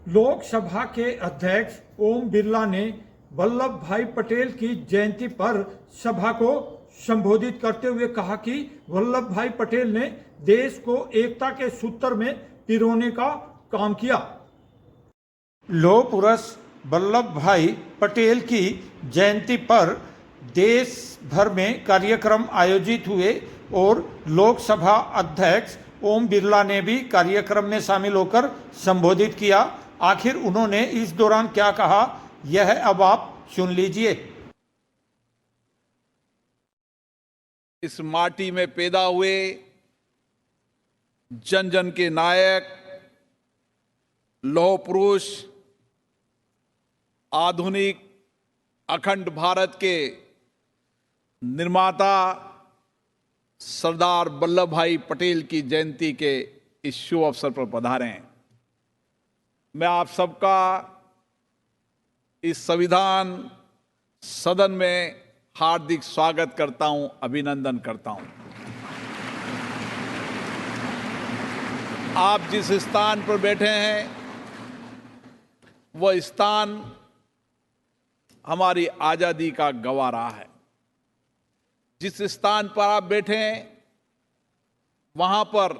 लोकसभा के अध्यक्ष ओम बिरला ने वल्लभ भाई पटेल की जयंती पर सभा को संबोधित करते हुए कहा कि वल्लभ भाई पटेल ने देश को एकता के सूत्र में पिरोने का काम किया। लौह पुरुष वल्लभ भाई पटेल की जयंती पर देश भर में कार्यक्रम आयोजित हुए और लोकसभा अध्यक्ष ओम बिरला ने भी कार्यक्रम में शामिल होकर संबोधित किया। आखिर उन्होंने इस दौरान क्या कहा, यह अब आप सुन लीजिए। इस माटी में पैदा हुए जन जन के नायक, लौह पुरुष, आधुनिक अखंड भारत के निर्माता सरदार वल्लभ भाई पटेल की जयंती के इस शुभ अवसर पर पधारे हैं। मैं आप सबका इस संविधान सदन में हार्दिक स्वागत करता हूं, अभिनंदन करता हूं। आप जिस स्थान पर बैठे हैं वह स्थान हमारी आजादी का गवाह रहा है। जिस स्थान पर आप बैठे हैं वहां पर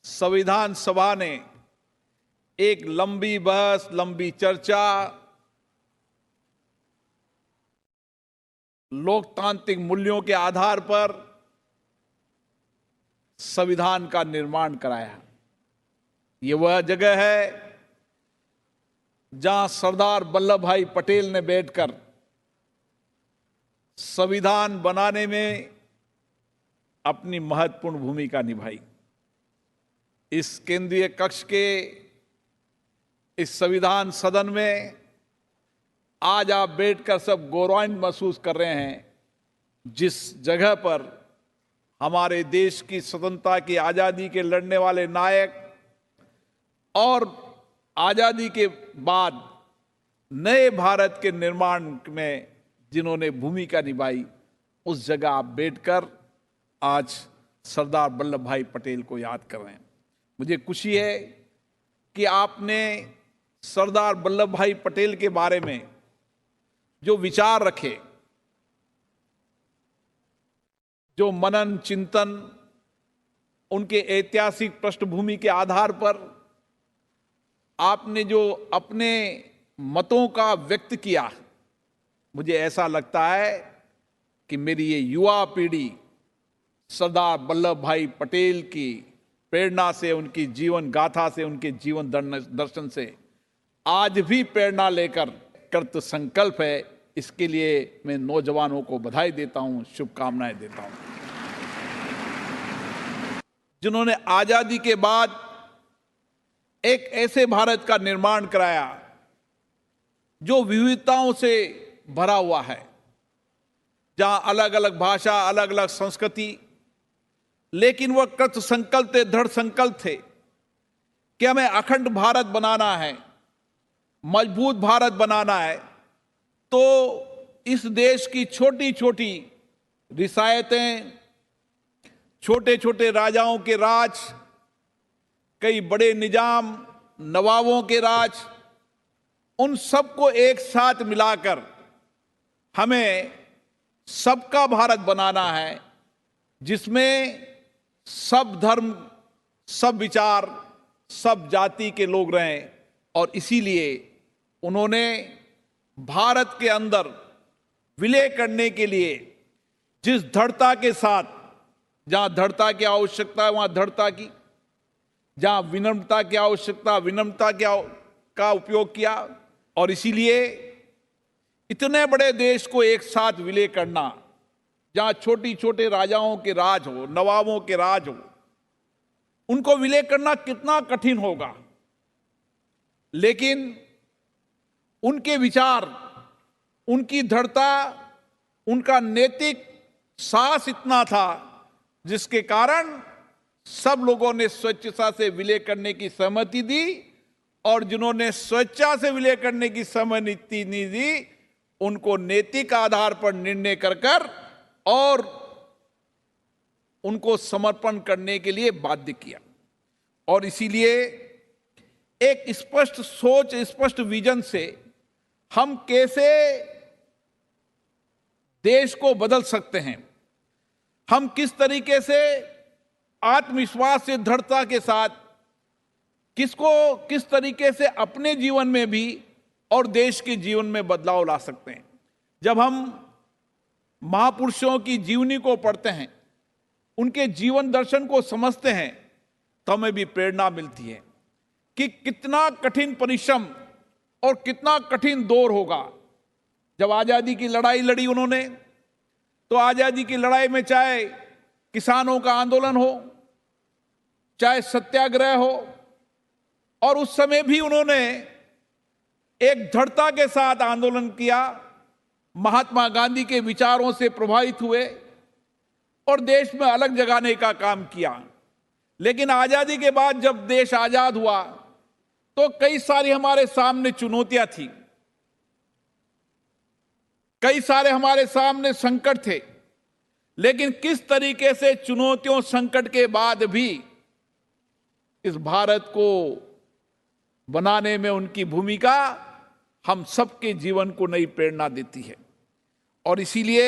संविधान सभा ने एक लंबी बहस, लंबी चर्चा, लोकतांत्रिक मूल्यों के आधार पर संविधान का निर्माण कराया। ये वह जगह है जहां सरदार वल्लभ भाई पटेल ने बैठकर संविधान बनाने में अपनी महत्वपूर्ण भूमिका निभाई। इस केंद्रीय कक्ष के इस संविधान सदन में आज आप बैठकर सब गौरवान्वित महसूस कर रहे हैं, जिस जगह पर हमारे देश की स्वतंत्रता की आजादी के लड़ने वाले नायक और आजादी के बाद नए भारत के निर्माण में जिन्होंने भूमिका निभाई, उस जगह आप बैठकर आज सरदार वल्लभ भाई पटेल को याद कर रहे हैं। मुझे खुशी है कि आपने सरदार वल्लभ भाई पटेल के बारे में जो विचार रखे, जो मनन चिंतन, उनके ऐतिहासिक पृष्ठभूमि के आधार पर आपने जो अपने मतों का व्यक्त किया, मुझे ऐसा लगता है कि मेरी ये युवा पीढ़ी सरदार वल्लभ भाई पटेल की प्रेरणा से, उनकी जीवन गाथा से, उनके जीवन दर्शन से आज भी प्रेरणा लेकर कृत संकल्प है। इसके लिए मैं नौजवानों को बधाई देता हूं, शुभकामनाएं देता हूं, जिन्होंने आजादी के बाद एक ऐसे भारत का निर्माण कराया जो विविधताओं से भरा हुआ है, जहां अलग अलग भाषा, अलग अलग संस्कृति, लेकिन वह कृत संकल्प थे, दृढ़ संकल्प थे कि हमें अखंड भारत बनाना है, मजबूत भारत बनाना है। तो इस देश की छोटी छोटी रिसायतें, छोटे छोटे राजाओं के राज, कई बड़े निजाम, नवाबों के राज, उन सबको एक साथ मिलाकर हमें सबका भारत बनाना है, जिसमें सब धर्म, सब विचार, सब जाति के लोग रहें। और इसीलिए उन्होंने भारत के अंदर विलय करने के लिए जिस दृढ़ता के साथ, जहां दृढ़ता की आवश्यकता है वहां दृढ़ता की, जहां विनम्रता की आवश्यकता, विनम्रता का उपयोग किया। और इसीलिए इतने बड़े देश को एक साथ विलय करना, जहां छोटी छोटे राजाओं के राज हो, नवाबों के राज हो, उनको विलय करना कितना कठिन होगा। लेकिन उनके विचार, उनकी दृढ़ता, उनका नैतिक साहस इतना था, जिसके कारण सब लोगों ने स्वेच्छा से विलय करने की सहमति दी, और जिन्होंने स्वेच्छा से विलय करने की सहमति नहीं दी, उनको नैतिक आधार पर निर्णय कर और उनको समर्पण करने के लिए बाध्य किया। और इसीलिए एक स्पष्ट सोच, स्पष्ट विजन से हम कैसे देश को बदल सकते हैं, हम किस तरीके से आत्मविश्वास से, दृढ़ता के साथ किस तरीके से अपने जीवन में भी और देश के जीवन में बदलाव ला सकते हैं। जब हम महापुरुषों की जीवनी को पढ़ते हैं, उनके जीवन दर्शन को समझते हैं, तो हमें भी प्रेरणा मिलती है कि कितना कठिन परिश्रम और कितना कठिन दौर होगा। जब आजादी की लड़ाई लड़ी उन्होंने, तो आजादी की लड़ाई में चाहे किसानों का आंदोलन हो, चाहे सत्याग्रह हो, और उस समय भी उन्होंने एक दृढ़ता के साथ आंदोलन किया, महात्मा गांधी के विचारों से प्रभावित हुए और देश में अलग जगाने का काम किया। लेकिन आजादी के बाद जब देश आजाद हुआ, तो कई सारी हमारे सामने चुनौतियां थी, कई सारे हमारे सामने संकट थे। लेकिन किस तरीके से चुनौतियों, संकट के बाद भी इस भारत को बनाने में उनकी भूमिका हम सबके जीवन को नई प्रेरणा देती है। और इसीलिए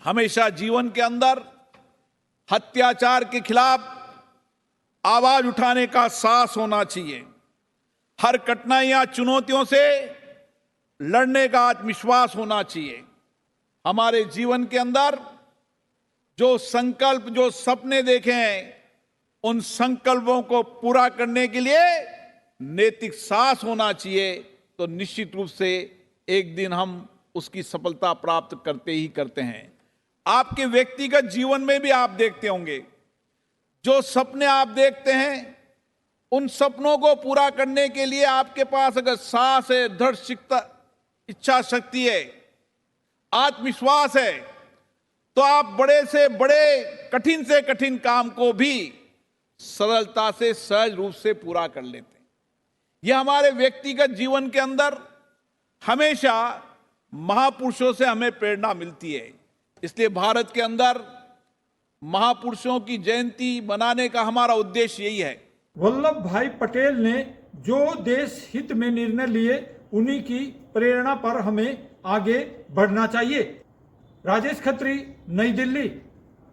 हमेशा जीवन के अंदर अत्याचार के खिलाफ आवाज उठाने का साहस होना चाहिए, हर कठिनाइयां, चुनौतियों से लड़ने का आत्मविश्वास होना चाहिए। हमारे जीवन के अंदर जो संकल्प, जो सपने देखे हैं, उन संकल्पों को पूरा करने के लिए नैतिक साहस होना चाहिए। तो निश्चित रूप से एक दिन हम उसकी सफलता प्राप्त करते ही करते हैं। आपके व्यक्तिगत जीवन में भी आप देखते होंगे, जो सपने आप देखते हैं, उन सपनों को पूरा करने के लिए आपके पास अगर साहस है, दृढ़ इच्छा शक्ति है, आत्मविश्वास है, तो आप बड़े से बड़े, कठिन से कठिन काम को भी सरलता से, सहज रूप से पूरा कर लेते हैं। यह हमारे व्यक्तिगत जीवन के अंदर हमेशा महापुरुषों से हमें प्रेरणा मिलती है। इसलिए भारत के अंदर महापुरुषों की जयंती मनाने का हमारा उद्देश्य यही है। वल्लभ भाई पटेल ने जो देश हित में निर्णय लिए, उन्हीं की प्रेरणा पर हमें आगे बढ़ना चाहिए। राजेश खत्री, नई दिल्ली।